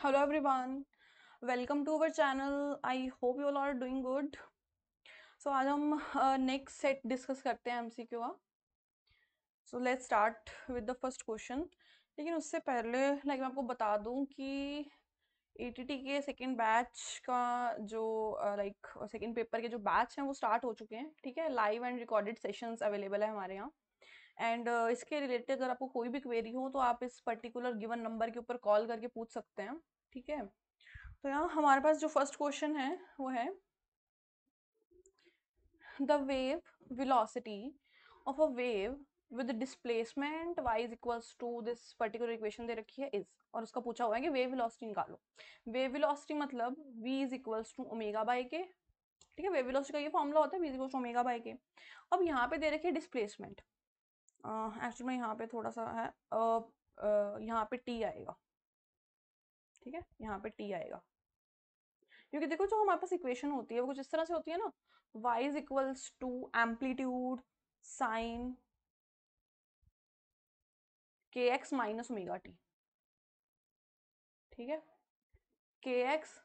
Hello everyone, welcome to our channel. I hope you all are doing good. So आज हम next set discuss करते हैं MCQ का. So let's start with the first question. लेकिन उससे पहले मैं आपको बता दूं कि एटीटी के सेकेंड बैच का जो सेकेंड पेपर के जो बैच हैं वो स्टार्ट हो चुके हैं. ठीक है, live and recorded sessions available है हमारे यहाँ. एंड इसके रिलेटेड अगर आपको कोई भी क्वेरी हो तो आप इस पर्टिकुलर गिवन नंबर के ऊपर कॉल करके पूछ सकते हैं. ठीक है, तो यहाँ हमारे पास जो फर्स्ट क्वेश्चन है वो है the wave velocity of a wave with displacement y is equals to this particular equation दे रखी है इज, और उसका पूछा हुआ है कि वेव वेलोसिटी निकालो. वेव वेलोसिटी मतलब v is equals to omega by K. ठीक है, वेव वेलोसिटी का ये फॉर्मूला होता है v is equals to omega by K. अब यहाँ पे दे रखी है डिस्प्लेसमेंट. एक्चुअली में यहाँ पे थोड़ा सा है, यहाँ पे t आएगा. ठीक है, यहाँ पे t आएगा क्योंकि देखो जो हमारे पास इक्वेशन होती है वो कुछ इस तरह से होती है ना, y is equals to amplitude sine K X minus omega T. ठीक है, K X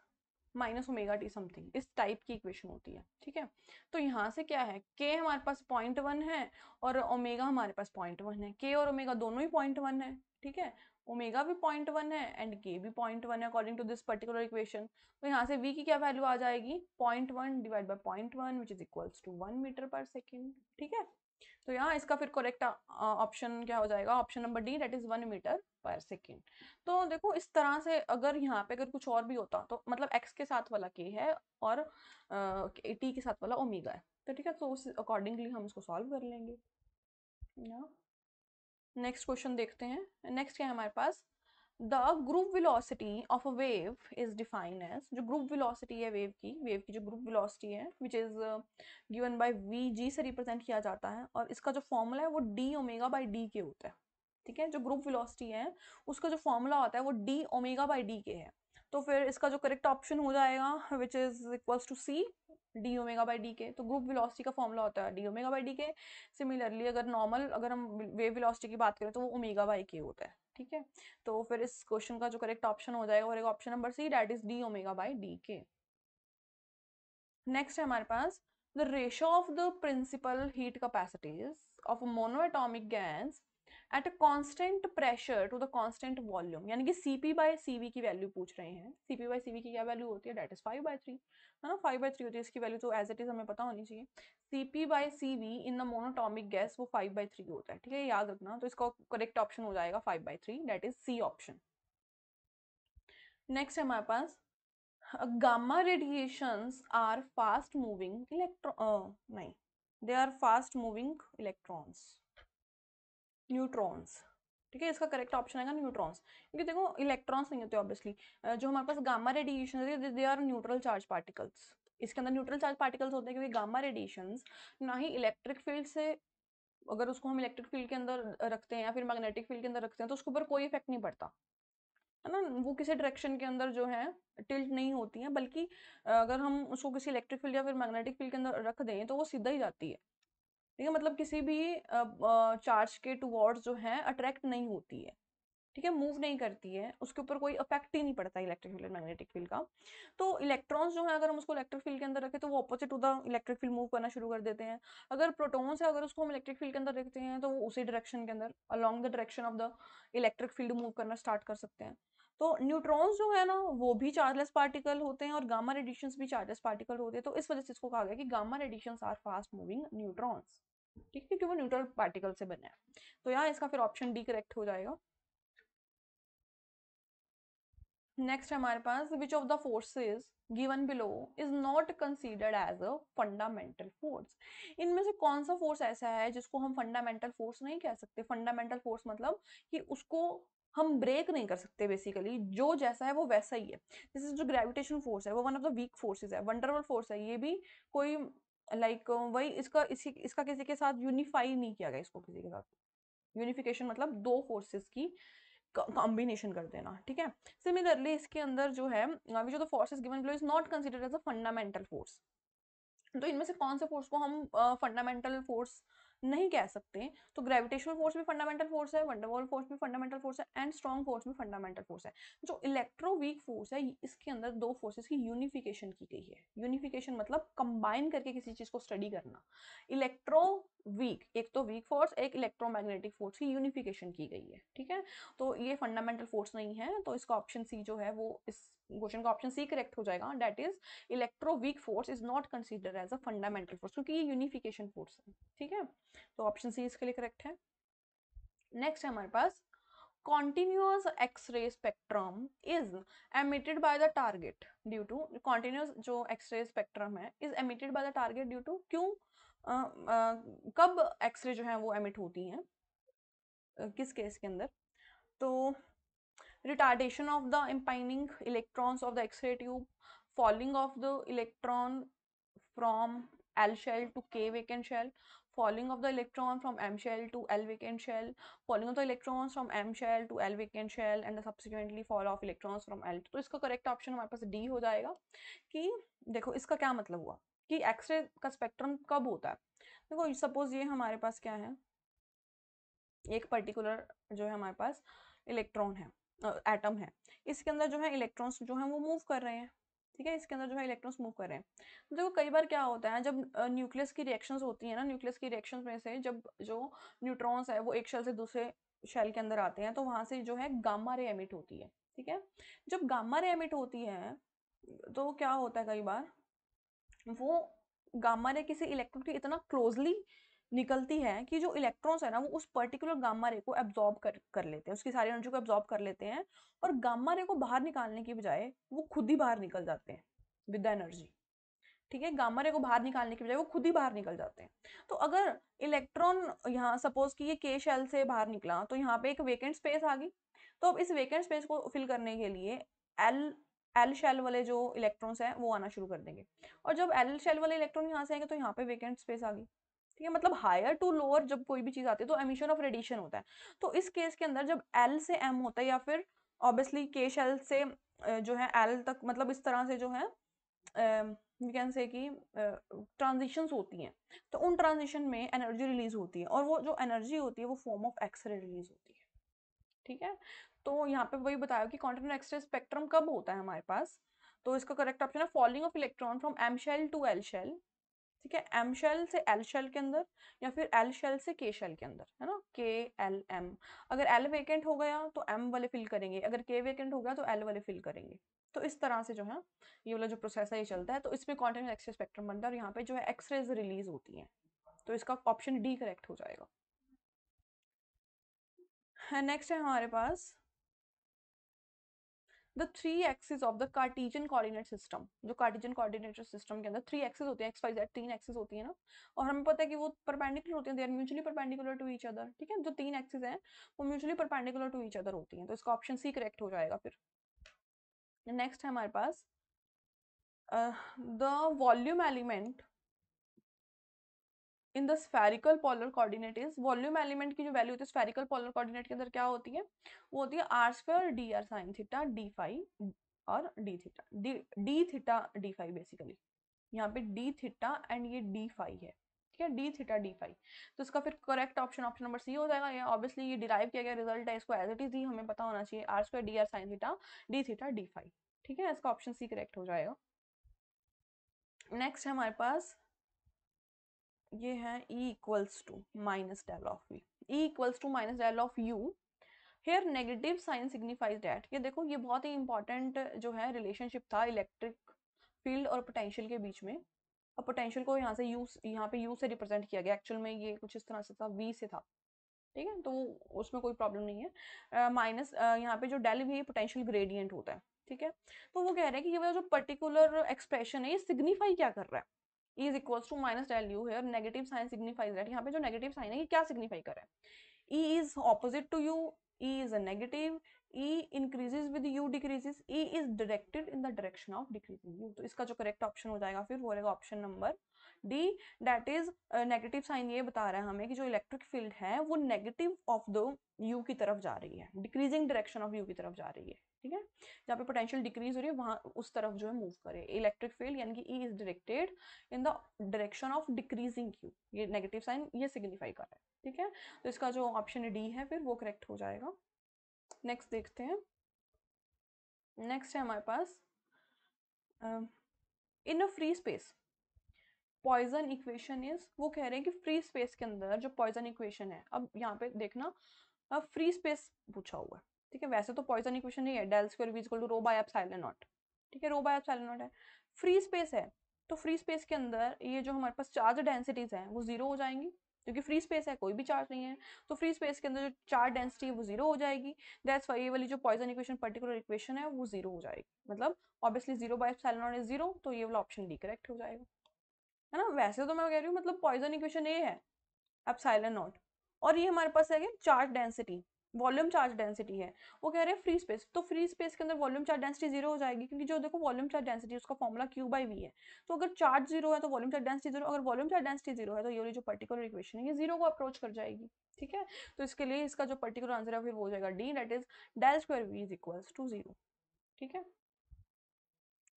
minus omega T something इस टाइप की इक्वेशन होती है. ठीक है, तो यहाँ से क्या है, के हमारे पास 0.1 है और ओमेगा हमारे पास 0.1 है. के और ओमेगा दोनों ही 0.1 है. ठीक है, ओमेगा भी 0.1 है एंड के भी 0.1 है according to this particular equation. तो यहाँ से v की क्या वैल्यू आ जाएगी, 0.1 divide by 0.1 which is equals to 1 metre per second. ठीक है, तो यहाँ इसका फिर करेक्ट ऑप्शन क्या हो जाएगा, option number D, that is 1 metre per second. तो देखो इस तरह से अगर यहाँ पे अगर कुछ और भी होता तो मतलब x के साथ वाला k है और t के साथ वाला ओमेगा है. तो ठीक है, तो उस अकॉर्डिंगली हम इसको सॉल्व कर लेंगे. नेक्स्ट क्वेश्चन देखते हैं. नेक्स्ट क्या है हमारे पास, the group velocity of a wave is defined as, जो ग्रुप वेलोसिटी है वेव की जो ग्रुप वेलोसिटी है which is given by V G से रिप्रेजेंट किया जाता है, और इसका जो फॉर्मूला है वो डी ओमेगा बाई डी के होता है. ठीक है, जो ग्रुप वेलोसिटी है उसका जो फॉर्मूला होता है वो डी ओमेगा बाई डी के है. तो फिर इसका जो करेक्ट ऑप्शन हो जाएगा which is equals to C, D omega by D K. तो ग्रुप वेलोसिटी का फॉर्मूला होता है D omega by D K. Similarly अगर हम वेव वेलोसिटी की बात करें तो वो ओमेगा बाई के होता है. ठीक है, तो फिर इस क्वेश्चन का जो करेक्ट ऑप्शन हो जाएगा वो option number C, that is D omega by D K. Next है हमारे पास the ratio of the principal heat capacities of monoatomic gas at a constant pressure to the constant volume, यानी कि Cp by Cv की value पूछ रहे हैं. Cp by Cv की क्या वैल्यू होती है, दैट इज 5/3. है ना, 5/3 होती है इसकी वैल्यू, तो एज इट इज हमें पता होनी चाहिए. Cp by Cv in the monatomic gas वो 5/3 होता है. ठीक है, याद रखना. तो इसका करेक्ट ऑप्शन हो जाएगा 5/3, that is C option. Next है हमारे पास gamma radiations are fast moving नहीं, they are fast moving electrons, neutrons. ठीक है, इसका करेक्ट ऑप्शन आएगा न्यूट्रॉन्स, क्योंकि देखो इलेक्ट्रॉन्स नहीं होते ऑब्वियसली. जो हमारे पास गामा रेडिएशन है they are neutral charge particles. इसके अंदर न्यूट्रल चार्ज पार्टिकल्स होते हैं क्योंकि गामा रेडिएशंस ना ही इलेक्ट्रिक फील्ड से, अगर उसको हम इलेक्ट्रिक फील्ड के अंदर रखते हैं या फिर मैग्नेटिक फील्ड के अंदर रखते हैं तो उसके ऊपर कोई इफेक्ट नहीं पड़ता. है ना, वो किसी डायरेक्शन के अंदर जो है टिल्ट नहीं होती है, बल्कि अगर हम उसको किसी इलेक्ट्रिक फील्ड या फिर मैग्नेटिक फील्ड के अंदर रख दें तो वो सीधा ही जाती है. ठीक है, मतलब किसी भी चार्ज के टुवर्ड्स जो है अट्रैक्ट नहीं होती है. ठीक है, मूव नहीं करती है, उसके ऊपर कोई इफेक्ट ही नहीं पड़ता इलेक्ट्रिक फील्ड मैग्नेटिक फील्ड का. तो इलेक्ट्रॉन्स जो है अगर हम उसको इलेक्ट्रिक फील्ड के अंदर रखें तो वो opposite to the electric field move करना शुरू कर देते हैं. अगर प्रोटॉन्स है, अगर उसको हम इलेक्ट्रिक फील्ड के अंदर रखते हैं तो वो उसी डायरेक्शन के अंदर along the direction of the electric field move करना स्टार्ट कर सकते हैं. तो न्यूट्रॉन्स जो है ना वो भी चार्जलेस पार्टिकल होते हैं और गामा रेडिएशंस भी चार्जलेस पार्टिकल होते हैं. तो इस वजह से इसको कहा गया कि gamma radiations are fast moving neutrons. ठीक है, क्योंकि वो न्यूट्रल पार्टिकल से बने हैं. तो यहाँ इसका फिर ऑप्शन डी करेक्ट हो जाएगा. नेक्स्ट हमारे पास which of the forces given below is not considered as a fundamental force. इनमें से कौन सा फोर्स ऐसा है जिसको हम फंडामेंटल फोर्स नहीं कह सकते. फंडामेंटल फोर्स मतलब कि उसको हम ब्रेक नहीं कर सकते, बेसिकली जो जैसा है वो वैसा ही है. जैसे जो ग्रेविटेशन फोर्स है वो one of the week forces है, वंडरफुल फोर्स है. ये भी कोई वही इसका किसी के साथ यूनिफाई नहीं किया गया, इसको किसी के साथ यूनिफिकेशन मतलब दो फोर्सेस की कॉम्बिनेशन कर देना. ठीक है, सिमिलरली इसके अंदर जो है which of the forces given below is not considered as a fundamental force. तो इनमें से कौन से फोर्स को हम फंडामेंटल फोर्स नहीं कह सकते, तो ग्रेविटेशनल फोर्स भी फंडामेंटल फोर्स है, वंडरवॉल फोर्स भी फंडामेंटल फोर्स है, एंड स्ट्रॉन्ग फोर्स भी फंडामेंटल फोर्स है। जो इलेक्ट्रोवीक फोर्स है इसके अंदर दो फोर्सेस की यूनिफिकेशन की गई है। यूनिफिकेशन मतलब कंबाइन करके किसी चीज को स्टडी करना। इलेक्ट्रो वीक, एक तो वीक फोर्स, एक इलेक्ट्रोमैग्नेटिक फोर्स की यूनिफिकेशन की गई है, ठीक है। तो ये फंडामेंटल फोर्स नहीं है, तो इसका ऑप्शन सी जो है वो इस क्वेश्चन का ऑप्शन सी करेक्ट हो जाएगा। That is electroweak force is not considered as a fundamental force, क्योंकि ये यूनिफिकेशन फोर्स है, ठीक है। तो ऑप्शन सी इसके लिए करेक्ट है। नेक्स्ट है हमारे पास continuous x-ray spectrum is emitted by the target due to continuous जो x-ray spectrum है is emitted by the target due to क्यों कब x-ray जो है वो emit होती हैं किस केस के अंदर? तो retardation of the impinging electrons of the X-ray tube, falling of the electron from L shell to K vacant shell, falling of the electron from M shell to L vacant shell, falling of the electrons from M shell to L vacant shell, and subsequently fall of electrons from L. तो इसका correct option हमारे पास D हो जाएगा। कि देखो इसका क्या मतलब हुआ कि एक्सरे का स्पेक्ट्रम कब होता है। देखो सपोज ये हमारे पास क्या है, एक पर्टिकुलर जो है हमारे पास इलेक्ट्रॉन है, एटम है, इसके अंदर जो है इलेक्ट्रॉन्स जो है वो मूव कर रहे हैं, ठीक है। इसके अंदर जो है इलेक्ट्रॉन्स मूव कर रहे हैं। तो देखो कई बार क्या होता है जब न्यूक्लियस की रिएक्शंस होती है ना, न्यूक्लियस की रिएक्शंस में से जब जो न्यूट्रॉन्स है वो एक शेल से दूसरे शेल के अंदर आते हैं तो वहां से जो है गामा रे एमिट होती है, ठीक है। जब गामा रे एमिट होती है तो क्या होता है कई बार वो गामा रे किसी इलेक्ट्रॉन के इतना क्लोजली निकलती है कि जो इलेक्ट्रॉन्स है ना वो उस पर्टिकुलर गामा रे को एब्जॉर्ब कर लेते हैं, उसकी सारी एनर्जी को एब्जॉर्ब कर लेते हैं, और गामा रे को बाहर निकालने की बजाय वो खुद ही बाहर निकल जाते हैं विद द एनर्जी, ठीक है। गामा रे को बाहर निकालने की बजाय वो खुद ही बाहर निकल जाते हैं। तो अगर इलेक्ट्रॉन यहाँ सपोज कि ये के शेल से बाहर निकला तो यहाँ पे एक वेकेंट स्पेस आ गई, तो अब इस वेकेंट स्पेस को फिल करने के लिए एल एल शेल वाले जो इलेक्ट्रॉन्स हैं वो आना शुरू कर देंगे, और जब एल शेल वाले इलेक्ट्रॉन यहाँ से आएंगे तो यहाँ पे वेकेंट स्पेस आ गई, ठीक है। मतलब हायर टू लोअर जब कोई भी चीज आती है तो एमिशन ऑफ रेडिएशन होता है। तो इस केस के अंदर जब एल से एम होता है या फिर ऑब्वियसली के शेल से जो है एल तक, मतलब इस तरह से जो है वी कैन से कि ट्रांजिशंस होती हैं, तो उन ट्रांजिशन में एनर्जी रिलीज होती है, और वो जो एनर्जी होती है वो फॉर्म ऑफ एक्सरे रिलीज होती है, ठीक है। तो यहाँ पे वही बताया कि कॉन्टिन्यूस एक्सरे स्पेक्ट्रम कब होता है हमारे पास। तो इसका करेक्ट ऑप्शन है falling of electron from M shell to L shell, ठीक है। एम शेल से एल शेल के अंदर या फिर एल शेल से के शेल के अंदर, है ना, के एल एम। अगर एल वेकेंट हो गया तो एम वाले फिल करेंगे, अगर के वेकेंट हो गया तो एल वाले फिल करेंगे। तो इस तरह से जो है ये वाला जो प्रोसेस है ये चलता है। तो इसमें कॉन्टिन्यूस एक्सरे स्पेक्ट्रम बनता है और यहाँ पे जो है एक्सरेज रिलीज होती हैं। तो इसका ऑप्शन डी करेक्ट हो जाएगा। नेक्स्ट है हमारे पास the three axis of the Cartesian coordinate system. जो कार्टेशियन कोऑर्डिनेट सिस्टम के अंदर थ्री एक्सिस होते हैं, एक्स वाई जेड तीन एक्सिस होती है ना, और हमें पता है कि वो परपेंडिकुलर होती हैं, they are mutually perpendicular to each other, ठीक है। जो तीन एक्सिस हैं वो mutually perpendicular to each other होती हैं, तो इसका ऑप्शन सी करेक्ट हो जाएगा। फिर नेक्स्ट है हमारे पास the volume element in the spherical polar coordinate is. Volume element की जो वैल्यू होती है स्फेरिकल पोलर कोऑर्डिनेट के अंदर क्या होती है, वो होती है R square D R sine theta D phi और D theta, D theta D phi basically. यहाँ पे डी थीटा एंड ये डी फाई है, ठीक है, डी थीटा डी फाई। तो इसका फिर correct option option number C हो जाएगा। ये ऑब्वियसली ये डिराइव किया गया रिजल्ट है, इसको एज इट इज ही हमें पता होना चाहिए, R square D R sine theta D theta D phi, ठीक है। इसका ऑप्शन सी करेक्ट हो जाएगा। नेक्स्ट है हमारे पास ये है E equals to minus del of V, E equals to minus del of U। Here negative sign signifies that. ये देखो ये बहुत ही इंपॉर्टेंट जो है रिलेशनशिप था इलेक्ट्रिक फील्ड और पोटेंशियल के बीच में। और पोटेंशियल को यहाँ से यू, यहाँ पे यू से रिप्रेजेंट किया गया, एक्चुअल में ये कुछ इस तरह से था, V से था, ठीक है। तो उसमें कोई प्रॉब्लम नहीं है। माइनस यहाँ पे जो डेल V पोटेंशियल ग्रेडियंट होता है, ठीक है। तो वो कह रहे हैं कि ये जो पर्टिकुलर एक्सप्रेशन है ये सिग्निफाई क्या कर रहा है, E is equals to minus del U here, negative sign signifies that। यहाँ पे जो नेगेटिव साइन है ये क्या सिग्निफाई कर रहा है, E is opposite to U, E is a negative, E increases with U decreases, E is directed in the direction of decreasing U। तो इसका जो करेक्ट ऑप्शन हो जाएगा फिर वो रहेगा option number D, that is negative sign ये बता रहा है हमें कि जो इलेक्ट्रिक फील्ड है वो नेगेटिव ऑफ द U की तरफ जा रही है, डिक्रीजिंग डायरेक्शन ऑफ U की तरफ जा रही है, ठीक है। जहाँ पे पोटेंशियल डिक्रीज हो रही है वहाँ उस तरफ जो है मूव करे। इलेक्ट्रिक फील्ड यानी कि E is directed in the direction of decreasing Q, ये नेगेटिव साइन ये सिग्निफाई कर रहा है, ठीक है। तो इसका जो ऑप्शन डी है फिर वो करेक्ट हो जाएगा। नेक्स्ट देखते हैं। नेक्स्ट है हमारे पास in a free space Poisson equation is, वो कह रहे हैं कि फ्री स्पेस के अंदर जो पॉइजन इक्वेशन है, अब यहाँ पे देखना अब फ्री स्पेस पूछा हुआ है, ठीक है। वैसे तो पॉइजन इक्वेशन नहीं है, del square V equal to rho by epsilon naught, ठीक है, रो बाय एप्सिलॉन नॉट है, फ्री स्पेस है। तो फ्री स्पेस के अंदर ये जो हमारे पास चार्ज डेंसिटीज हैं वो जीरो हो जाएंगी, क्योंकि फ्री स्पेस है, कोई भी चार्ज नहीं है। तो फ्री स्पेस के अंदर जो चार्ज डेंसिटी है वो जीरो हो जाएगी। दैट्स वाई ये वाली जो पॉइजन इक्वेशन पर्टिकुलर इक्वेशन है वो जीरो हो जाएगी, मतलब obviously zero by epsilon not is zero, तो ये वाला ऑप्शन डी करेक्ट हो जाएगा, है ना। वैसे तो मैं कह रही हूँ मतलब पॉइजन इक्वेशन ए है एप्सिलॉन नॉट, और ये हमारे पास है charge density, volume charge density है। वो कह रहे हैं फ्री स्पेस, तो फ्री स्पेस के अंदर वॉल्यूम चार्ज डेंसिटी जीरो हो जाएगी, क्योंकि जो देखो वॉल्यूम चार्ज डेंसिटी उसका फॉर्मूला क्यू बाई वी है। तो अगर चार्ज जीरो है तो वॉल्यूम चार्ज डेंसिटी जीरो, अगर वॉल्यूम चार्ज डेंसिटी जीरो है तो ये जो पर्टिकुलर इक्वेशन है ये जीरो को अप्रोच कर जाएगी, ठीक है। तो इसके लिए इसका जो पर्टिकुलर आंसर है फिर वो हो जाएगा D, that is del square V is equals to zero, ठीक है।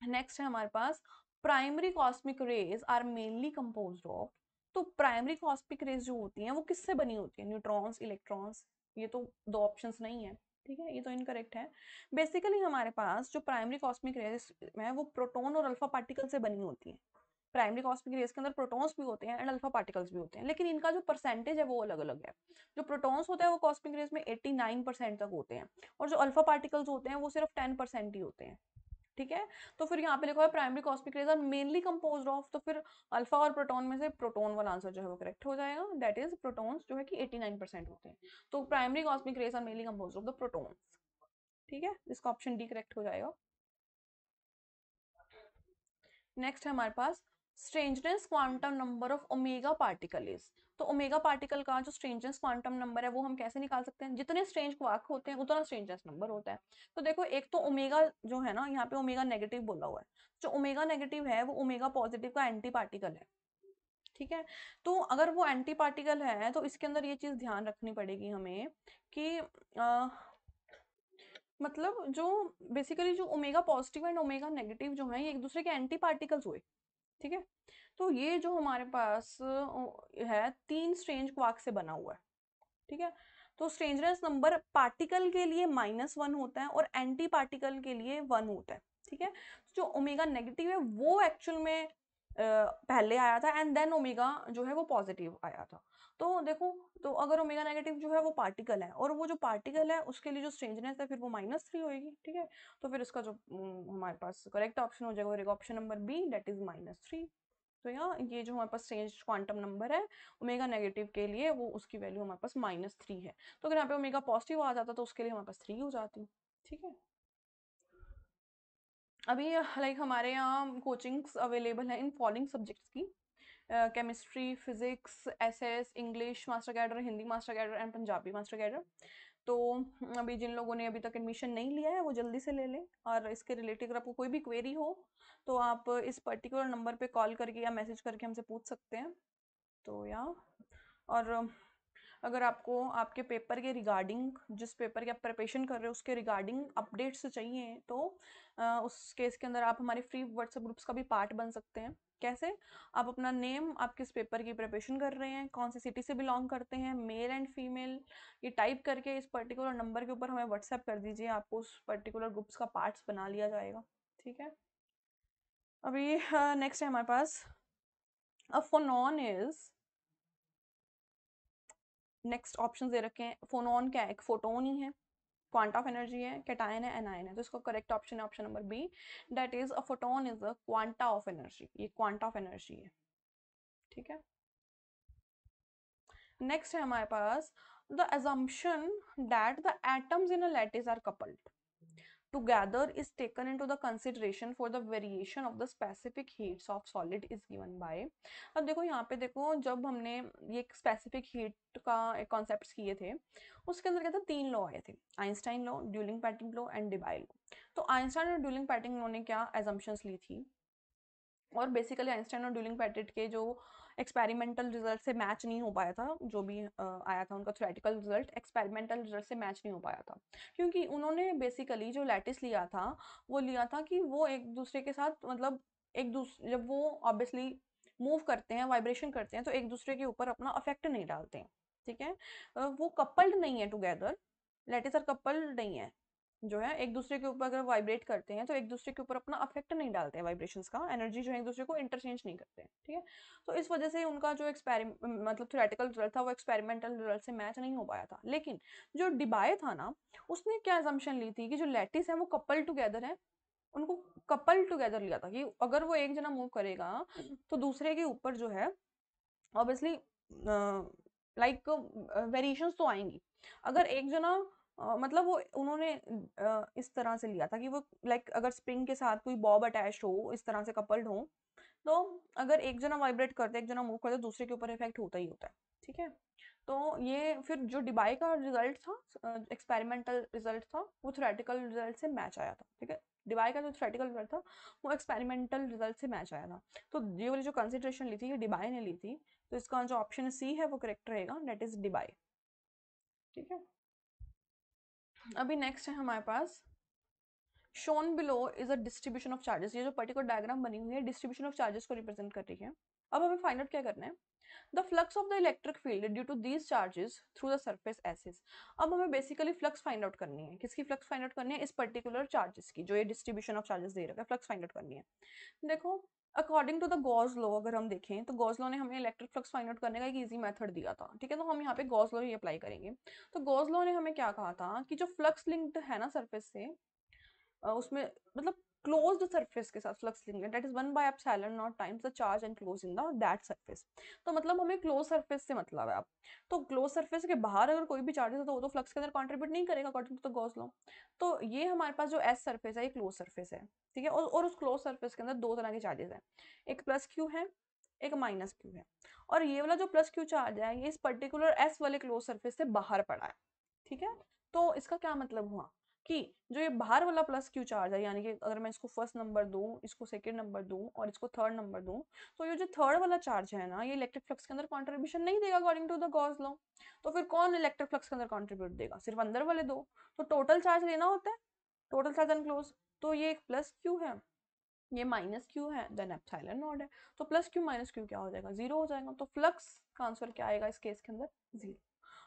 नेक्स्ट है हमारे पास primary cosmic rays are mainly composed of, तो प्राइमरी कॉस्मिक रेज जो होती हैं वो किससे बनी होती है, न्यूट्रॉन्स, इलेक्ट्रॉन्स, ये तो दो ऑप्शंस नहीं है, ठीक है, ये तो इनकरेक्ट है। बेसिकली हमारे पास जो प्राइमरी कॉस्मिक रेज है वो प्रोटॉन और अल्फा पार्टिकल से बनी होती है। प्राइमरी कॉस्मिक रेज के अंदर प्रोटॉन्स भी होते हैं एंड अल्फा पार्टिकल्स भी होते हैं, लेकिन इनका जो परसेंटेज है वो अलग अलग है। जो प्रोटॉन्स होता है वो कॉस्मिक रेज में 89% तक होते हैं, और जो अल्फा पार्टिकल्स होते हैं वो सिर्फ 10% ही होते हैं, ठीक है। तो फिर यहाँ पे लिखा है primary cosmic rays are mainly composed of, तो फिर अल्फा और प्रोटॉन में से प्रोटॉन वाला आंसर जो है वो करेक्ट हो जाएगा, दैट इज प्रोटॉन्स जो है कि 89% होते हैं। तो primary cosmic rays are mainly composed of the protons, ठीक है, इसका ऑप्शन डी करेक्ट हो जाएगा। नेक्स्ट है हमारे पास strangeness quantum number of omega particle is, तो ओमेगा पार्टिकल का जो स्ट्रेंजनेस क्वांटम नंबर है वो हम कैसे निकाल सकते हैं, जितने स्ट्रेंज क्वार्क होते हैं उतना स्ट्रेंजनेस नंबर होता है। तो देखो एक तो ओमेगा जो है ना, यहाँ पे ओमेगा नेगेटिव बोला हुआ है, जो ओमेगा नेगेटिव है वो ओमेगा पॉजिटिव का एंटी पार्टिकल है, ठीक है। तो अगर वो एंटी पार्टिकल है तो इसके अंदर ये चीज ध्यान रखनी पड़ेगी हमें कि मतलब जो बेसिकली जो omega positive and omega negative जो है ये एक दूसरे के एंटी पार्टिकल्स हुए, ठीक है। तो ये जो हमारे पास है तीन स्ट्रेंज क्वार्क से बना हुआ है, ठीक है। तो स्ट्रेंजनेस नंबर पार्टिकल के लिए -1 होता है और एंटी पार्टिकल के लिए 1 होता है, ठीक है। जो ओमेगा नेगेटिव है वो एक्चुअल में पहले आया था एंड देन ओमेगा जो है वो पॉजिटिव आया था। तो देखो, तो अगर ओमेगा नेगेटिव जो है वो पार्टिकल है और वो जो पार्टिकल है उसके लिए जो स्ट्रेंजनेस है फिर वो -3 होगी, ठीक है। तो फिर इसका जो हमारे पास करेक्ट ऑप्शन हो जाएगा option number B, that is -3। तो यहाँ ये जो हमारे पास स्ट्रेंज क्वांटम नंबर है ओमेगा नेगेटिव के लिए वो उसकी वैल्यू हमारे पास -3 है। तो अगर यहाँ पे ओमेगा पॉजिटिव आ जाता तो उसके लिए हमारे पास 3 हो जाती, ठीक है। अभी लाइक हमारे यहाँ कोचिंग्स अवेलेबल हैं इन फॉलोइंग सब्जेक्ट्स की, chemistry, physics, SS, English master cadre, Hindi master cadre and Punjabi master cadre. तो अभी जिन लोगों ने अभी तक एडमिशन नहीं लिया है वो जल्दी से ले लें, और इसके रिलेटेड अगर आपको कोई भी क्वेरी हो तो आप इस पर्टिकुलर नंबर पे कॉल करके या मैसेज करके हमसे पूछ सकते हैं। तो या और अगर आपको आपके पेपर के रिगार्डिंग, जिस पेपर की आप प्रिपरेशन कर रहे हो उसके रिगार्डिंग अपडेट्स चाहिए तो उस केस के अंदर आप हमारे फ्री व्हाट्सएप ग्रुप्स का भी पार्ट बन सकते हैं। कैसे? आप अपना नेम, आप किस पेपर की प्रिपरेशन कर रहे हैं, कौन सी सिटी से बिलोंग करते हैं, मेल एंड फीमेल, ये टाइप करके इस पर्टिकुलर नंबर के ऊपर हमें व्हाट्सएप कर दीजिए, आपको उस पर्टिकुलर ग्रुप्स का पार्ट्स बना लिया जाएगा, ठीक है। अभी नेक्स्ट है हमारे पास a phonon is, next option दे रखे हैं। फोनॉन क्या है? एक फोटोन ही है, क्वांटा ऑफ एनर्जी है, कैटायन है, एनायन है। तो इसका करेक्ट ऑप्शन है option number B, that is a photon is a quanta of energy, ये क्वांटा ऑफ एनर्जी है, ठीक है। नेक्स्ट है हमारे पास the assumption that the atoms in a lattice are coupled together is taken into the consideration for the variation of the specific heats of solid is given by। अब देखो यहाँ पे देखो, जब हमने ये स्पेसिफिक हीट का कॉन्सेप्ट्स किए थे उसके अंदर क्या था, 3 लॉ आए थे, Einstein law, Dulong Petit law and Debye law. तो आइंस्टाइन और ड्यूलिंग पैटिंग लॉ ने क्या एजम्पशंस ली थी और बेसिकली आइंस्टाइन और ड्यूलिंग पैटेट के जो एक्सपेरिमेंटल रिजल्ट से मैच नहीं हो पाया था, जो भी आया था उनका थ्योरेटिकल रिजल्ट एक्सपेरिमेंटल रिजल्ट से मैच नहीं हो पाया था, क्योंकि उन्होंने बेसिकली जो लैटिस लिया था वो लिया था कि वो एक दूसरे के साथ मतलब एक दूसरे जब वो ऑब्वियसली मूव करते हैं, वाइब्रेशन करते हैं, तो एक दूसरे के ऊपर अपना अफेक्ट नहीं डालते हैं, ठीक है। वो कपल्ड नहीं है टुगेदर, लैटिस और कपल्ड नहीं है, जो है एक दूसरे के ऊपर अगर वाइब्रेट करते हैं तो एक दूसरे के ऊपर अपना अफेक्ट नहीं डालते हैं, वाइब्रेशंस का एनर्जी जो है एक दूसरे को इंटरचेंज नहीं करते हैं, ठीक है। तो इस वजह से उनका जो मतलब थ्योरेटिकल रिजल्ट था वो एक्सपेरिमेंटल रिजल्ट से मैच नहीं हो पाया था। लेकिन जो डिबाय था ना, उसने क्या असम्पशन ली थी कि जो लैटिस है वो कपल टुगेदर है, उनको कपल टुगेदर लिया था कि अगर वो एक जना मूव करेगा तो दूसरे के ऊपर जो है ऑब्वियसली लाइक वेरिएशंस तो आएंगी। अगर एक जना मतलब वो उन्होंने इस तरह से लिया था कि वो लाइक अगर स्प्रिंग के साथ कोई बॉब अटैच्ड हो, इस तरह से कपल्ड हो, तो अगर एक जना वाइब्रेट करते एक जना मूव करते दूसरे के ऊपर इफेक्ट होता ही होता है, ठीक है। तो ये फिर जो डिबाई का रिजल्ट था, एक्सपेरिमेंटल रिजल्ट था, वो थ्योरेटिकल रिजल्ट से मैच आया था, ठीक है। डिबाई का जो थ्योरेटिकल रिजल्ट था वो एक्सपेरिमेंटल रिजल्ट से मैच आया था। तो ये वाली जो कंसिडरेशन ली थी ये डिबाई ने ली थी, तो इसका जो ऑप्शन सी है वो करेक्ट रहेगा, दैट इज डिबाई, ठीक है। अभी नेक्स्ट है हमारे पास shown below is a distribution of charges. ये जो पर्टिकुलर डायग्राम बनी हुई है डिस्ट्रीब्यूशन ऑफ चार्जेस को रिप्रेजेंट कर रही है। अब हमें फाइंड आउट क्या करना है, the flux of the electric field due to these charges through the surface S is. अब हमें बेसिकली फ्लक्स फाइंड आउट करनी है, किसकी फ्लक्स फाइंड आउट करनी है, इस पर्टिकुलर चार्जेस की, जो ये डिस्ट्रीब्यूशन ऑफ चार्जेस दे रखा है, फ्लक्स फाइंड आउट करनी है। देखो according to the Gauss law अगर हम देखें तो गॉस लॉ ने हमें इलेक्ट्रिक फ्लक्स फाइंड आउट करने का एक इजी मेथड दिया था, ठीक है। तो हम यहाँ पे गॉस लॉ ही अप्लाई करेंगे। तो गॉस लॉ ने हमें क्या कहा था कि जो फ्लक्स लिंक्ड है ना सरफेस से, उसमें मतलब क्लोज्ड सरफेस के साथ फ्लक्स लिंक है, दैट इज 1/एप्सिलॉन not times the charge enclosed in the that surface. तो मतलब हमें क्लोज सरफेस से मतलब है। अब तो क्लोज सरफेस के बाहर अगर कोई भी चार्जेस है तो वो तो फ्लक्स के अंदर कंट्रीब्यूट नहीं करेगा according to the Gauss law. तो ये हमारे पास जो एस सरफेस है ये क्लोज सरफेस है, ठीक है। और उस क्लोज सरफेस के अंदर दो तरह के चार्जेस हैं, एक प्लस क्यू है, एक माइनस क्यू है। और ये वाला जो प्लस क्यू चार्ज है ये इस पर्टिकुलर एस वाले क्लोज सरफेस से बाहर पड़ा है, ठीक है। तो इसका क्या मतलब हुआ कि जो ये बाहर वाला प्लस क्यू चार्ज है, यानी कि अगर मैं इसको फर्स्ट नंबर दूं, इसको सेकंड नंबर दूं और इसको थर्ड नंबर दूं, तो ये जो थर्ड वाला चार्ज है ना ये इलेक्ट्रिक फ्लक्स के अंदर कंट्रीब्यूशन नहीं देगा according to the Gauss law. तो फिर कौन इलेक्ट्रिक फ्लक्स के अंदर कंट्रीब्यूट देगा, सिर्फ अंदर वाले दो। तो टोटल चार्ज लेना होता है, टोटल चार्ज एनक्लोज। तो ये एक प्लस क्यू है, ये माइनस क्यू है, देन एप्सिलॉन नॉट है। तो प्लस क्यू माइनस क्यू क्या हो जाएगा, जीरो हो जाएगा। तो फ्लक्स का आंसर क्या आएगा इस केस के अंदर, जीरो।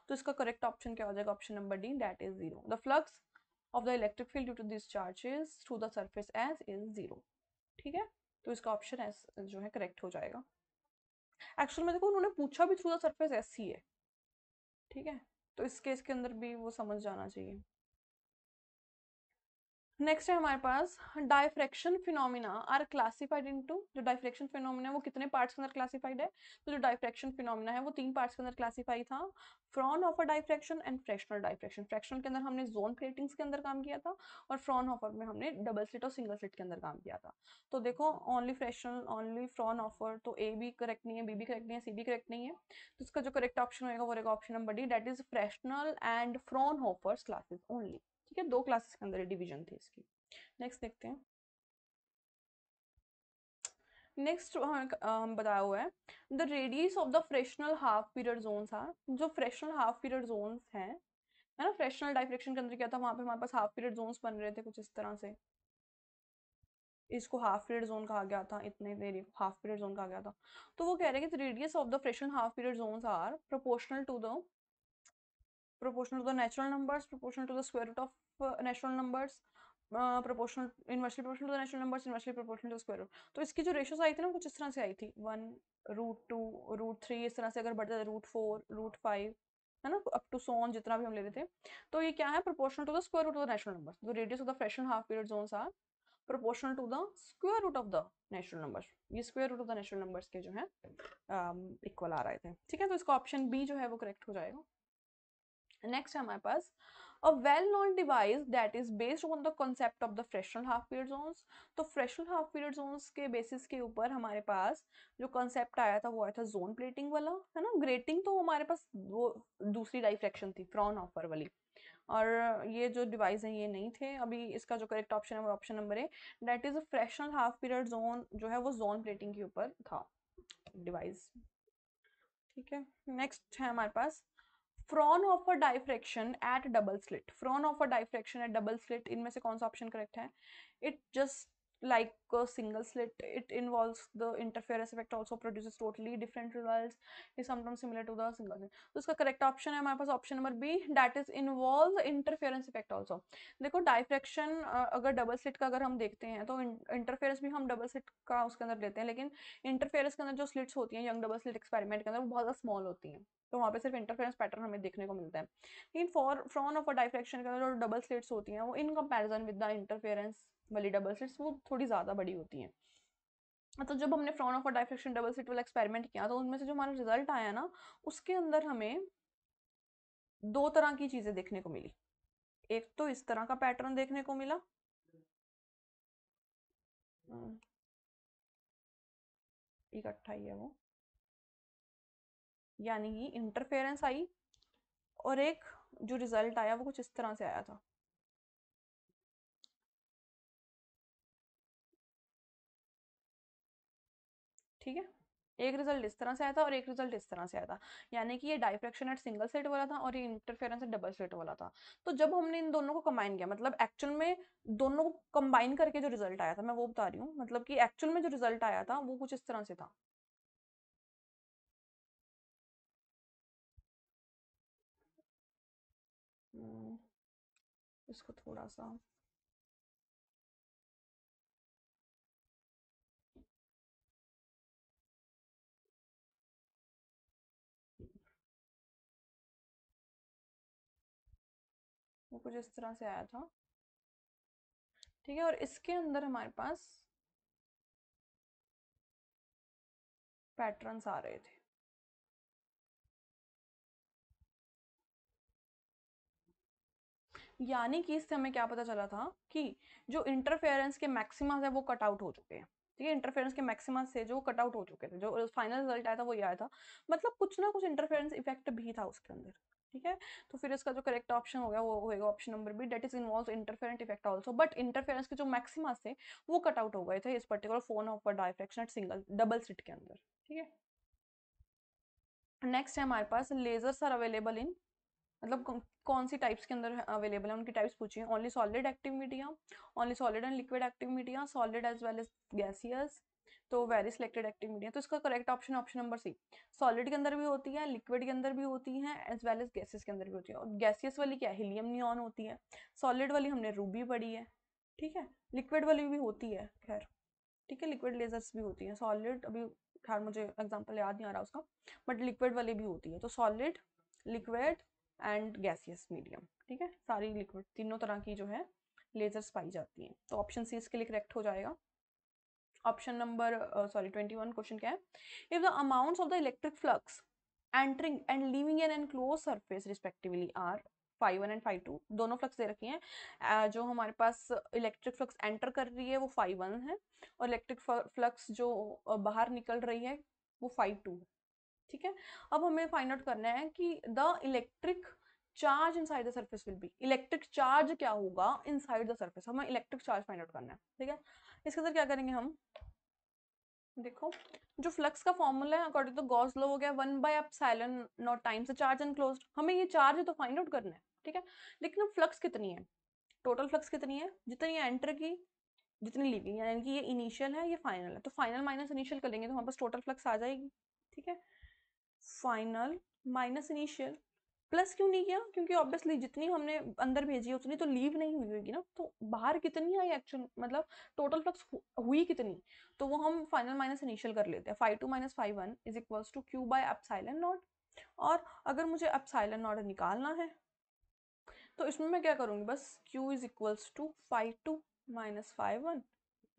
तो इसका करेक्ट ऑप्शन क्या हो जाएगा, option number D, that is zero. The flux of the electric field due to these charges through the surface as is zero, ठीक है। तो इसका ऑप्शन एस जो है करेक्ट हो जाएगा। एक्चुअल में देखो उन्होंने पूछा भी थ्रू द सरफेस एस ही है, ठीक है। तो इस केस के अंदर भी वो समझ जाना चाहिए। नेक्स्ट है हमारे पास diffraction phenomena are classified into. जो डायफ्रैक्शन फिनोमिना है वो कितने पार्ट्स के अंदर क्लासिफाइड है, तो जो डायफ्रैक्शन फिनोमिना है वो 3 पार्ट्स के अंदर क्लासिफाई था, Fraunhofer diffraction and fractional diffraction. Fractional के अंदर हमने जोन प्लेटिंग्स के अंदर काम किया था और फ्रॉनहोफर में हमने डबल स्लिट और सिंगल स्लिट के अंदर काम किया था। तो देखो ओनली फ्रैक्शनल ओनली फ्रॉनहोफर, तो ए भी करेक्ट नहीं है, बी भी करेक्ट नहीं है, सी भी करेक्ट नहीं है। तो इसका जो करेक्ट ऑप्शन होगा वो रहेगा option number D, that is fractional and Fraunhofer's classes only, ठीक है। 2 क्लासेस के अंदर डिवीजन थी इसकी। नेक्स्ट देखते हैं। नेक्स्ट बताया हुआ है the radius of the fractional half period zones are. जो फ्रेक्शनल हाफ पीरियड जोन्स हैं, है ना, फ्रेक्शनल डायफ्रैक्शन के अंदर क्या था, वहां पे हमारे पास हाफ पीरियड जोन्स बन रहे थे कुछ इस तरह से। इसको हाफ पीरियड जोन कहा गया था, इतने देर हाफ पीरियड जोन कहा गया था। तो वो कह रहे हैं कि radius of the fractional half period zones are proportional to the natural numbers, proportional to the square root of natural numbers, proportional inversely proportional to the natural numbers, inversely proportional to the square root। तो इसकी जो ratios आई थी ना कुछ इस तरह से आई थी, 1/√2/√3, इस तरह से अगर बढ़ता है √4/√5, है ना, अप टू सो ऑन जितना भी हम ले रहे थे। तो ये क्या है, proportional to the square root of the natural numbers. The radius of the fractional half period zones are proportional to the square root of the natural numbers. ये square root of the natural numbers के जो है equal आ रहे थे, ठीक है। तो इसका ऑप्शन बी जो है वो करेक्ट हो जाएगा। नेक्स्ट है हमारे पास a well known device that is based on the concept of the fractional half period zones। तो fractional half period zones के बेसिस के ऊपर हमारे पास जो concept आया था वो आया था जोन प्लेटिंग वाला, है ना। ग्रेटिंग तो हमारे पास वो दूसरी डाइफ्रैक्शन थी फ्रॉनहोफर वाली, और ये जो डिवाइस हैं ये नहीं थे। अभी इसका जो करेक्ट ऑप्शन है वो option number A, that is a fractional half period zone, जो है वो जोन प्लेटिंग के ऊपर था डिवाइस। ठीक है, नेक्स्ट है हमारे पास Fraunhofer diffraction at double slit. Fraunhofer diffraction at double slit, इनमें से कौन सा ऑप्शन करेक्ट है? It just like a single slit, it involves the interference effect also produces totally different results, is sometimes similar to the single slit। तो इसका correct option है हमारे पास option number B, that is involve interference effect also. देखो diffraction अगर double slit का अगर हम देखते हैं तो इंटरफेरेंस भी हम डबल स्लिट का उसके अंदर लेते हैं, लेकिन इंटरफेरेंस के अंदर जो स्लिट्स होती हैं यंग डबल स्लिट एक्सपेरिमेंट के अंदर वो बहुत ज़्यादा स्मॉल होती हैं, तो वहाँ पे सिर्फ इंटरफेरेंस पैटर्न हमें देखने को मिलता है। लेकिन for frown of a diffraction के अंदर जो डबल स्लिट्स होती हैं वो in comparison with the interference वाली डबल स्लिट्स वो थोड़ी ज़्यादा बड़ी होती हैं। तो जब हमने frown of a diffraction double slit वाला एक्सपेरिमेंट किया तो उनमें से जो हमारा रिजल्ट आया ना, उसके अंदर हमें दो तरह की चीज़ें देखने को मिली। एक तो इस तरह का पैटर्न देखने को मिला, इकट्ठा ही है वो, यानी कि इंटरफेरेंस आई, और एक जो रिजल्ट आया वो कुछ इस तरह से आया था। ठीक है, एक रिजल्ट इस तरह से आया था और एक रिजल्ट इस तरह से आया था, यानी कि ये डाइफ्रैक्शन एट सिंगल स्लिट वाला था और ये इंटरफेरेंस एट डबल स्लिट वाला था। तो जब हमने इन दोनों को कंबाइन किया, मतलब एक्चुअल में दोनों को कंबाइन करके जो रिजल्ट आया था मैं वो बता रही हूँ, मतलब कि एक्चुअल में जो रिजल्ट आया था वो कुछ इस तरह से था। इसको थोड़ा सा वो कुछ इस तरह से आया था। ठीक है, और इसके अंदर हमारे पास पैटर्न्स आ रहे थे। यानी कि इससे हमें क्या पता चला था कि जो इंटरफेरेंस के मैक्सिमा है वो कट आउट हो चुके हैं। ठीक है, इंटरफेरेंस के मैक्सिमा से जो कट आउट हो चुके थे, जो फाइनल रिजल्ट आया था वो ये आया था, मतलब कुछ ना कुछ इंटरफेरेंस इफेक्ट भी था उसके अंदर। ठीक है, तो फिर इसका जो करेक्ट ऑप्शन हो गया वो होगा option number B, that is involve interferent effect also, but interference के जो मैक्सिमा थे वो कट आउट हो गए थे इस particular phone of diffraction single double slit के अंदर। ठीक है, नेक्स्ट है हमारे पास लेजर्स आर अवेलेबल इन, मतलब कौन सी टाइप्स के अंदर अवेलेबल है उनकी टाइप्स पूछी है। Only solid active media, only solid and liquid active media, solid as well as gaseous, तो वेरी सिलेक्टेड एक्टिव मीडिया। तो इसका correct option option number C, solid के अंदर भी होती है, लिक्विड के अंदर भी होती है, एज वेल एज गैसेस के अंदर भी होती है। और गैसियस वाली क्या है, हीलियम नियॉन होती है। सॉलिड वाली हमने रूबी पढ़ी है। ठीक है, लिक्विड वाली भी होती है खैर। ठीक है, लिक्विड लेजर्स भी होती है। सॉलिड अभी खैर मुझे एग्जांपल याद नहीं आ रहा उसका, बट लिक्विड वाली भी होती है। तो solid, liquid and gaseous medium. ठीक है, सारी लिक्विड तीनों तरह की जो है लेजर्स पाई जाती हैं। तो ऑप्शन सी इसके लिए करेक्ट हो जाएगा। ऑप्शन नंबर 21 क्वेश्चन क्या है, if the amounts of the electric flux entering and leaving an enclose surface respectively are five one and five two, दोनों फ्लक्स दे रखी हैं। जो हमारे पास इलेक्ट्रिक फ्लक्स एंटर कर रही है वो फाइव वन है, और इलेक्ट्रिक फ्लक्स जो बाहर निकल रही है वो फाइव टू है। ठीक है, अब हमें फाइंड आउट करना है कि the electric charge inside the surface will be, electric charge क्या होगा इनसाइड द सरफेस, हमें इलेक्ट्रिक चार्ज फाइंड आउट करना है। ठीक है, इसके अंदर क्या करेंगे हम, देखो जो फ्लक्स का फॉर्मूला है अकॉर्डिंग टू गॉस लॉ हो गया 1/एप्सिलॉन नॉट टाइम्स चार्ज एनक्लोज्ड, हमें ये चार्ज तो फाइंड आउट करना है। ठीक है, लेकिन अब फ्लक्स कितनी है, टोटल फ्लक्स कितनी है, जितनी एंटर की जितनी लीविंग, यानी कि ये इनिशियल है ये फाइनल है, तो फाइनल माइनस इनिशियल करेंगे तो हमारे पास टोटल फ्लक्स आ जाएगी। ठीक है, फाइनल माइनस इनिशियल, प्लस क्यों नहीं किया, क्योंकि ऑब्वियसली जितनी हमने अंदर भेजी है उतनी तो लीव नहीं हुई होगी ना, तो बाहर कितनी आई एक्चुअल, मतलब टोटल फ्लक्स हुई कितनी, तो वो हम फाइनल माइनस इनिशियल कर लेते हैं। 5 2 minus 5 1 is equals to Q by epsilon naught, और अगर मुझे एप्सिलॉन नॉट निकालना है तो इसमें मैं क्या करूँगी, बस Q is equals to 5 2 minus 5 1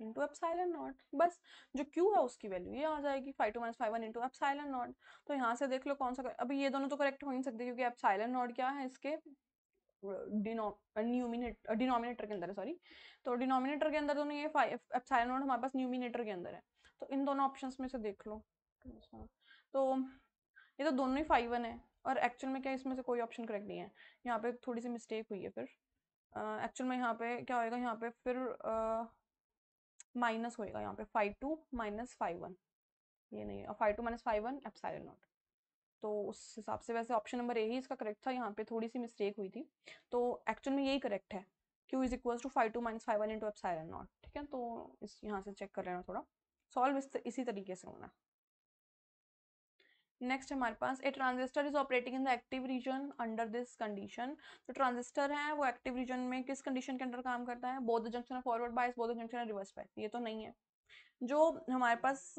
into epsilon naught, बस जो Q है उसकी वैल्यू ये आ जाएगी 5 2 माइनस 5 1 इंटू एप्सिलॉन नॉट। तो यहाँ से देख लो कौन सा अभी ये दोनों तो करेक्ट हो ही नहीं सकते, क्योंकि एप्सिलॉन नॉट क्या है इसके डिनोमिनेटर के अंदर है, सॉरी, तो डिनोमिनेटर के अंदर दोनों ये एप्सिलॉन नॉट हमारे पास न्यूमिनेटर के अंदर है, तो इन दोनों ऑप्शंस में से देख लो। तो ये तो दोनों ही 5 1 है, और एक्चुअल में क्या इसमें से कोई ऑप्शन करेक्ट नहीं है, यहाँ पे थोड़ी सी मिस्टेक हुई है फिर। एक्चुअल में यहाँ पे क्या होएगा, यहाँ पे फिर माइनस होएगा, यहाँ पे 5 2 माइनस 5 1, ये नहीं है, 5 2 माइनस 5 1 एप्सिलॉन नॉट। तो उस हिसाब से वैसे ऑप्शन नंबर ए ही इसका करेक्ट था, यहाँ पे थोड़ी सी मिस्टेक हुई थी, तो एक्चुअल में यही करेक्ट है, q is equal to 5 2 minus 5 1 into epsilon naught. ठीक है, तो इस यहाँ से चेक कर लेना, थोड़ा सॉल्व इसी तरीके से होना। नेक्स्ट हमारे पास a transistor is operating in the active region under this condition. जो ट्रांजिस्टर है वो एक्टिव रीजन में किस कंडीशन के अंडर काम करता है, both the junction of forward bias, both the junction of reverse bias, ये तो नहीं है। जो हमारे पास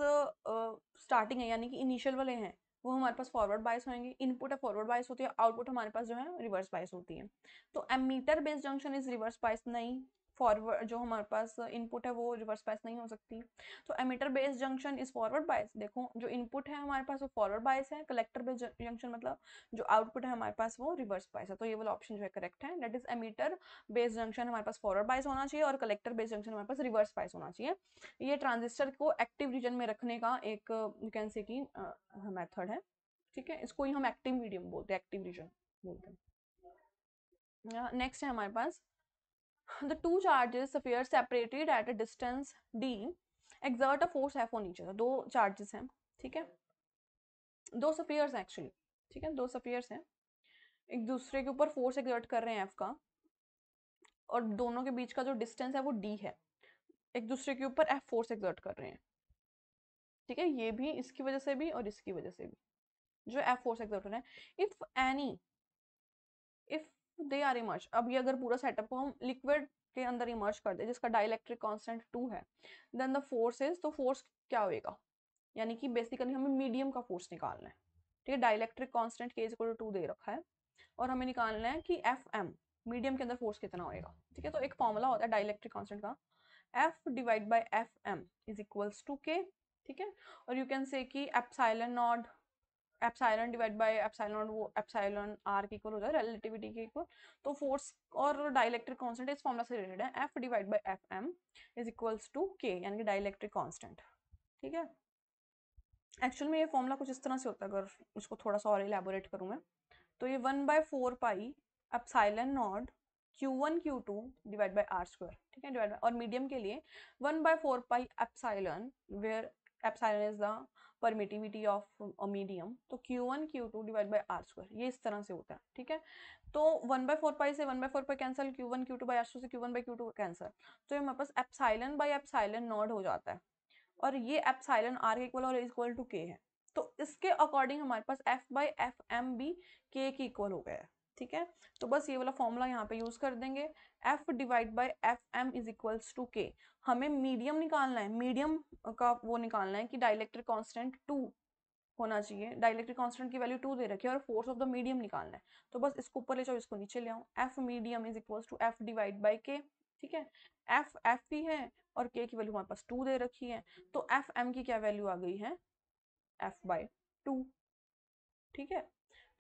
स्टार्टिंग है यानी कि इनिशियल वाले हैं वो हमारे पास फॉरवर्ड बायस होंगे, इनपुट है फॉरवर्ड बायस होती है, आउटपुट हमारे पास जो है रिवर्स बायस होती है। तो emitter based junction is reverse bias नहीं, फॉरवर्ड जो हमारे पास इनपुट है वो रिवर्स बायस नहीं हो सकती। तो emitter based junction is forward bias, देखो जो इनपुट है हमारे पास वो फॉरवर्ड बायस है, कलेक्टर बेस्ड जंक्शन मतलब जो आउटपुट है हमारे पास वो रिवर्स बायस है। तो ये वाला ऑप्शन जो है करेक्ट है, that is emitter based junction हमारे पास फॉरवर्ड बायस होना चाहिए और कलेक्टर बेस्ड जंक्शन हमारे पास रिवर्स बायस होना चाहिए। ये ट्रांजिस्टर को एक्टिव रीजन में रखने का एक यू कैन से की मेथड है। ठीक है, इसको ही हम एक्टिव मीडियम बोलते हैं, एक्टिव रीजन बोलते हैं। नेक्स्ट है हमारे पास the two charges appear separated at a distance d exert a force f on each other। दो चार्जेस हैं, ठीक है, दो सफियर्स हैं एक्चुअली, ठीक है, दो सफियर्स हैं, एक दूसरे के ऊपर फोर्स एक्सर्ट कर रहे हैं f का, और दोनों के बीच का जो डिस्टेंस है वो d है, एक दूसरे के ऊपर f फोर्स एक्सर्ट कर रहे हैं। ठीक है, ये भी इसकी वजह से भी और इसकी वजह से भी जो f फोर्स एक्सर्ट हो रहा है, इफ दे आर इमर्ज। अब ये अगर पूरा सेटअप को हम लिक्विड के अंदर इमर्ज कर दे जिसका डाइलेक्ट्रिक कांस्टेंट 2 है, देन द फोर्स इज, तो फोर्स क्या होएगा, यानी कि बेसिकली हमें मीडियम का फोर्स निकालना है। ठीक है, डाइलेक्ट्रिक कांस्टेंट के इज इक्वल टू 2 दे रखा है और हमें निकालना है कि एफ एम मीडियम के अंदर फोर्स कितना होएगा। ठीक है, तो एक फॉर्मूला होता है डाइलेक्ट्रिक कांस्टेंट का, F divide by F M is equals to K. ठीक है, और यू कैन से कि epsilon naught, epsilon divide by epsilon, वो एप्सिलॉन आर के इक्वल हो जाए, रिलेटिविटी के इक्वल। तो फोर्स और डाइलेक्ट्रिक कांस्टेंट इस फॉर्मूला से रिलेटेड है, F divide by F M is equals to K, यानी कि डाइलेक्ट्रिक कांस्टेंट। ठीक है, एक्चुअल में ये फॉर्मूला कुछ इस तरह से होता है, अगर इसको थोड़ा सा और इलेबोरेट करूँ मैं, तो ये 1/4 pi epsilon naught Q1 Q2 divide by R square. ठीक है, डिवाइड बाय, और मीडियम के लिए 1/4 pi epsilon, where epsilon is the permittivity of a medium, तो Q1 Q2 divide by R square, ये इस तरह से होता है। ठीक है, तो 1/4 पाई से 1/4 pi cancel, Q1 Q2 by R square से Q1 बाय Q2 कैंसिल, तो ये हमारे पास एप्सिलॉन बाय एप्सिलॉन नॉट हो जाता है, और ये एप्सिलॉन आर के इक्वल और इक्वल टू के है, तो इसके अकॉर्डिंग हमारे पास एफ बाई एफ एम भी के की इक्वल हो गया है। ठीक है, तो बस ये वाला फॉर्मूला यहाँ पे यूज कर देंगे, F divide by F M is equals to K. हमें मीडियम निकालना है, मीडियम का वो निकालना है कि डाइलेक्ट्रिक कांस्टेंट 2 होना चाहिए, डाइलेक्ट्रिक कांस्टेंट की वैल्यू 2 दे रखी है और फोर्स ऑफ द मीडियम निकालना है, तो बस इसको ऊपर ले जाओ, इसको नीचे ले आओ, F medium is equals to F divide by K. ठीक है, एफ एफ भी है और के की वैल्यू हमारे पास 2 दे रखी है, तो एफ एम की क्या वैल्यू आ गई है, एफ बाय 2। ठीक है,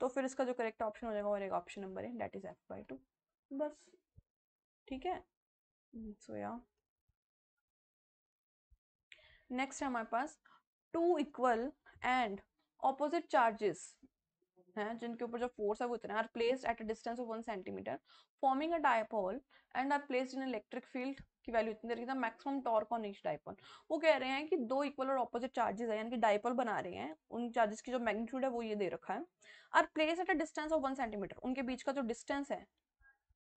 तो फिर इसका जो करेक्ट ऑप्शन हो जाएगा वो रहेगा ऑप्शन नंबर है, दैट इज एफ बाय 2, बस। ठीक है, सो या नेक्स्ट है हमारे पास two equal and opposite charges हैं जिनके ऊपर जो फोर्स है वो इतना are placed at a distance of 1 centimetre forming a dipole and are placed in electric field की वैल्यू इतनी दे रखी है, maximum torque on each dipole. वो कह रहे हैं कि दो इक्वल और ऑपोजिट चार्जेस है, यानी कि डायपोल बना रहे हैं, उन चार्जेस की जो मैग्नीट्यूड है वो ये दे रखा है, are placed at a distance of 1 centimetre, उनके बीच का जो डिस्टेंस है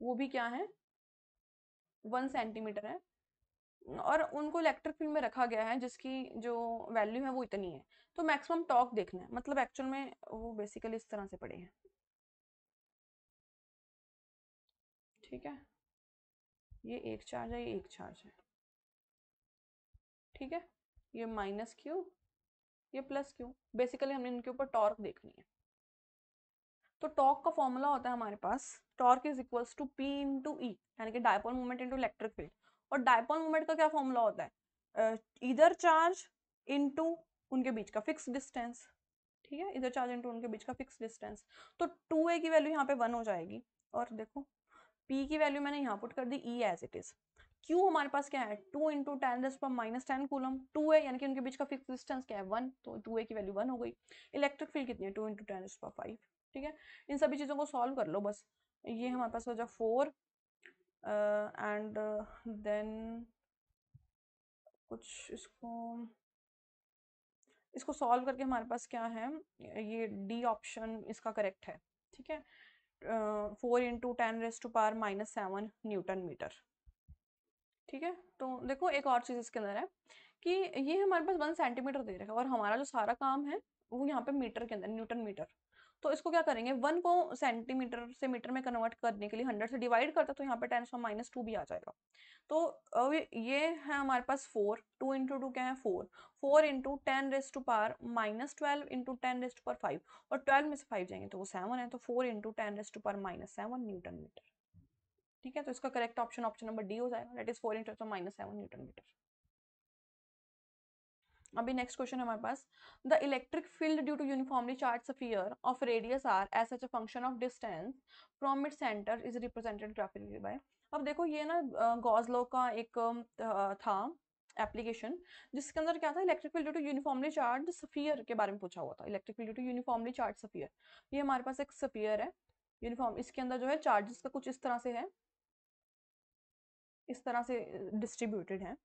वो भी क्या है, 1 सेंटीमीटर है, और उनको इलेक्ट्रिक फील्ड में रखा गया है जिसकी जो वैल्यू है वो इतनी है। तो मैक्सिमम टॉर्क देखना है, मतलब एक्चुअल में वो बेसिकली इस तरह से पड़े हैं। ठीक है, ये एक चार्ज है, ये एक चार्ज है। ठीक है, ये माइनस क्यू, ये प्लस क्यू, बेसिकली हमने इनके ऊपर टॉर्क देखनी है। तो टॉर्क का फॉर्मूला होता है हमारे पास, torque is equals to P into E, यानी कि dipole movement into electric field. और डायपोल मूवमेंट का क्या फॉर्मूला होता है, इधर चार्ज इंटू उनके बीच का फिक्स डिस्टेंस। ठीक है, इधर चार्ज इंटू उनके बीच का फिक्स डिस्टेंस, तो 2a की वैल्यू यहाँ पे 1 हो जाएगी, और देखो p की वैल्यू मैंने यहाँ पुट कर दी e as it is. q हमारे पास क्या है, 2 इंटू टेन कूलम, 2 है यानी कि उनके बीच का फिक्स डिस्टेंस क्या है 1, तो 2a की वैल्यू 1 हो गई। इलेक्ट्रिक फील्ड कितनी है, 2 इंटू 10⁵ 5। ठीक है, इन सभी चीज़ों को सॉल्व कर लो बस। ये हमारे पास हो जाए 4 एंड देन कुछ इसको सॉल्व करके हमारे पास क्या है, ये डी ऑप्शन इसका करेक्ट है। ठीक है, 4 × 10⁻⁻⁷ न्यूटन मीटर। ठीक है, तो देखो एक और चीज़ इसके अंदर है कि ये हमारे पास 1 सेंटीमीटर दे रखा है और हमारा जो सारा काम है वो यहाँ पे मीटर के अंदर, न्यूटन मीटर। तो इसको क्या करेंगे, 1 को सेंटीमीटर से मीटर में कन्वर्ट करने के लिए 100 से डिवाइड करता तो यहाँ पे 10⁻⁻2 भी आ जाएगा। तो अब ये है हमारे पास 4, 2 × 2 क्या है 4, 4 × 10⁻⁻12 × 10⁻5 और 12 में से 5 जाएंगे तो वो 7 है, तो 4 × 10⁻⁷ न्यूटन मीटर। ठीक है, तो इसका correct option option number D हो जाएगा, दैट इज 4 × 10⁻⁷ न्यूटन मीटर। अभी नेक्स्ट क्वेश्चन है हमारे पास, the electric field due to uniformly charge sphere of radius R as such a function of distance from its centre is represented graphically by. अब देखो ये ना गॉस लॉ का एक था एप्लीकेशन, जिसके अंदर क्या था, electric field due to uniformly charge sphere के बारे में पूछा हुआ था। Electric field due to uniformly charge sphere, ये हमारे पास एक स्फीयर है यूनिफॉर्म, इसके अंदर जो है चार्जेस का कुछ इस तरह से है, इस तरह से डिस्ट्रीब्यूटेड है,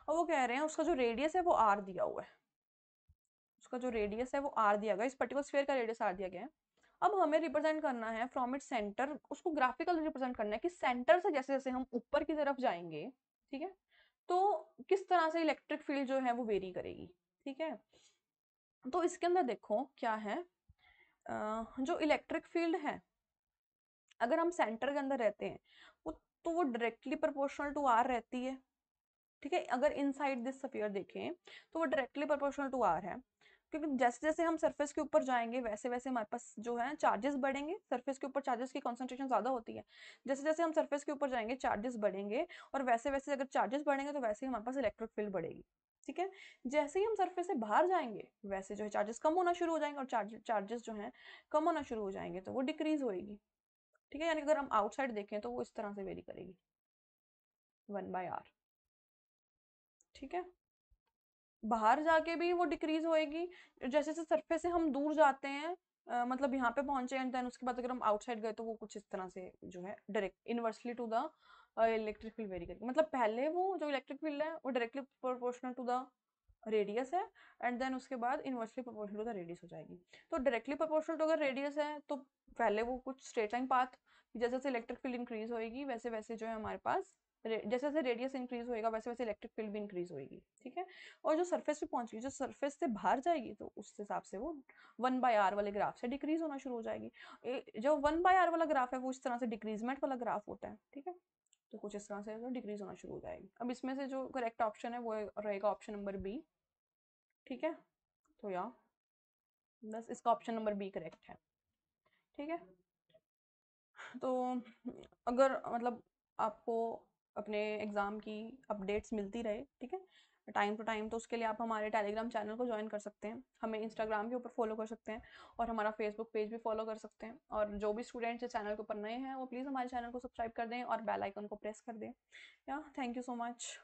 और वो कह रहे हैं उसका जो रेडियस है वो आर दिया हुआ है, उसका जो रेडियस है वो आर दिया गया, इस पर्टिकुलर स्फीयर का रेडियस आर दिया गया है। अब हमें रिप्रेजेंट करना है फ्रॉम इट सेंटर, उसको ग्राफिकल रिप्रेजेंट करना है कि सेंटर से जैसे जैसे हम ऊपर की तरफ जाएंगे, ठीक है, तो किस तरह से इलेक्ट्रिक फील्ड जो है वो वेरी करेगी। ठीक है, तो इसके अंदर देखो क्या है, जो इलेक्ट्रिक फील्ड है अगर हम सेंटर के अंदर रहते हैं वो, तो वो डायरेक्टली प्रोपोर्शनल टू आर रहती है। ठीक है, अगर इनसाइड दिस स्फीयर देखें तो वो डायरेक्टली प्रोपोर्शनल टू आर है, क्योंकि जैसे जैसे हम सरफेस के ऊपर जाएंगे वैसे वैसे हमारे पास जो है चार्जेस बढ़ेंगे, सरफेस के ऊपर चार्जेस की कॉन्सेंट्रेशन ज्यादा होती है, जैसे जैसे हम सरफेस के ऊपर जाएंगे चार्जेस बढ़ेंगे, और वैसे वैसे अगर चार्जेस बढ़ेंगे तो वैसे ही हमारे पास इलेक्ट्रिक फील्ड बढ़ेगी। ठीक है, जैसे ही हम सरफेस से बाहर जाएंगे वैसे जो है चार्जेस कम होना शुरू हो जाएंगे, और चार्जेस जो है कम होना शुरू हो जाएंगे तो वो डिक्रीज होएगी। ठीक है, यानी अगर हम आउटसाइड देखें तो वो इस तरह से वेरी करेगी 1/r। ठीक है, बाहर जाके भी वो डिक्रीज होएगी, जैसे जैसे सरफेस से हम दूर जाते हैं, मतलब यहाँ पे पहुंचे एंड देन उसके बाद अगर हम आउटसाइड गए तो वो कुछ इस तरह से जो है direct inversely to the electric field vary करेगी। मतलब पहले वो जो इलेक्ट्रिक फील्ड है वो directly proportional to the radius है, एंड देन उसके बाद inversely proportional to the radius हो जाएगी। तो डायरेक्टली प्रोपोर्शनल टू अगर रेडियस है तो पहले वो कुछ स्ट्रेट लाइन पाथ, जैसे जैसे इलेक्ट्रिक फील्ड इंक्रीज होएगी वैसे वैसे जो है हमारे पास जैसे जैसे रेडियस इंक्रीज होएगा वैसे वैसे इलेक्ट्रिक फील्ड भी इंक्रीज होएगी। ठीक है, और जो सरफेस पे पहुंचेगी, जो सरफेस से बाहर जाएगी तो उस हिसाब से वो 1/r वाले ग्राफ से डिक्रीज होना शुरू हो जाएगी। जो 1/r वाला ग्राफ है वो इस तरह से डिक्रीजमेंट वाला ग्राफ होता है। ठीक है, तो कुछ इस तरह से तो डिक्रीज होना शुरू हो जाएगी। अब इसमें से जो करेक्ट ऑप्शन है वो रहेगा ऑप्शन नंबर बी। ठीक है, तो या बस इसका ऑप्शन नंबर बी करेक्ट है। ठीक है, तो अगर मतलब आपको अपने एग्ज़ाम की अपडेट्स मिलती रहे, ठीक है, टाइम टू टाइम, तो उसके लिए आप हमारे टेलीग्राम चैनल को ज्वाइन कर सकते हैं, हमें इंस्टाग्राम के ऊपर फॉलो कर सकते हैं, और हमारा फेसबुक पेज भी फॉलो कर सकते हैं। और जो भी स्टूडेंट्स इस चैनल के ऊपर नए हैं वो प्लीज़ हमारे चैनल को सब्सक्राइब कर दें और बेल आइकन को प्रेस कर दें। या थैंक यू सो मच।